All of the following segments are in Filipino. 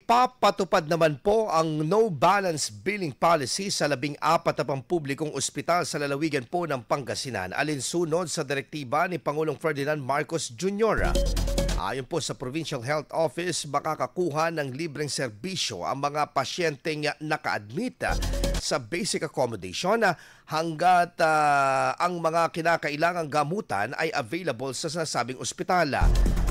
Ipapatupad naman po ang no-balance billing policy sa 14 na pampublikong ospital sa lalawigan po ng Pangasinan, alinsunod sa direktiba ni Pangulong Ferdinand Marcos Jr. Ayon po sa Provincial Health Office, makakakuha ng libreng serbisyo ang mga pasyenteng naka-admit sa basic accommodation hanggat ang mga kinakailangang gamutan ay available sa sinasabing ospital.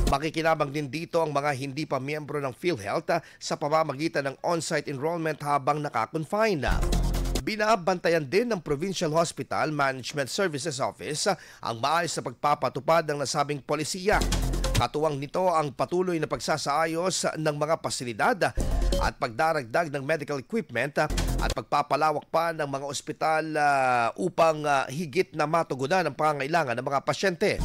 Makikinabang din dito ang mga hindi pa miyembro ng PhilHealth sa pamamagitan ng on-site enrollment habang nakakonfine. Binabantayan din ng Provincial Hospital Management Services Office ang maayos na pagpapatupad ng nasabing polisiya. Katuwang nito ang patuloy na pagsasaayos ng mga pasilidad at pagdaragdag ng medical equipment at pagpapalawak pa ng mga ospital upang higit na matugunan ang pangangailangan ng mga pasyente.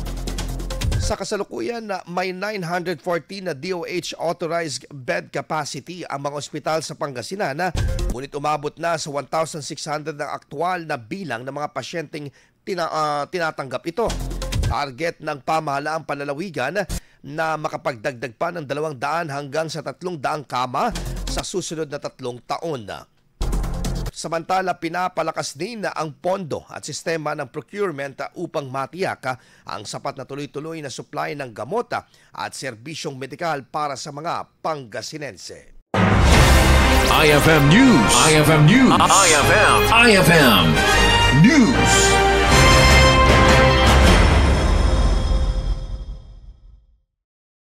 Sa kasalukuyan, may 914 na DOH authorized bed capacity ang mga ospital sa Pangasinan, ngunit umabot na sa 1,600 ang aktual na bilang ng mga pasyenteng tinatanggap ito. Target ng pamahalaang panlalawigan na makapagdagdag pa ng 200 hanggang sa 300 kama sa susunod na 3 taon. Samantala, pinapalakas din ang pondo at sistema ng procurement upang matiyak ang sapat na tuloy-tuloy na supply ng gamot at serbisyong medikal para sa mga Pangasinense. IFM News. IFM News. IFM News.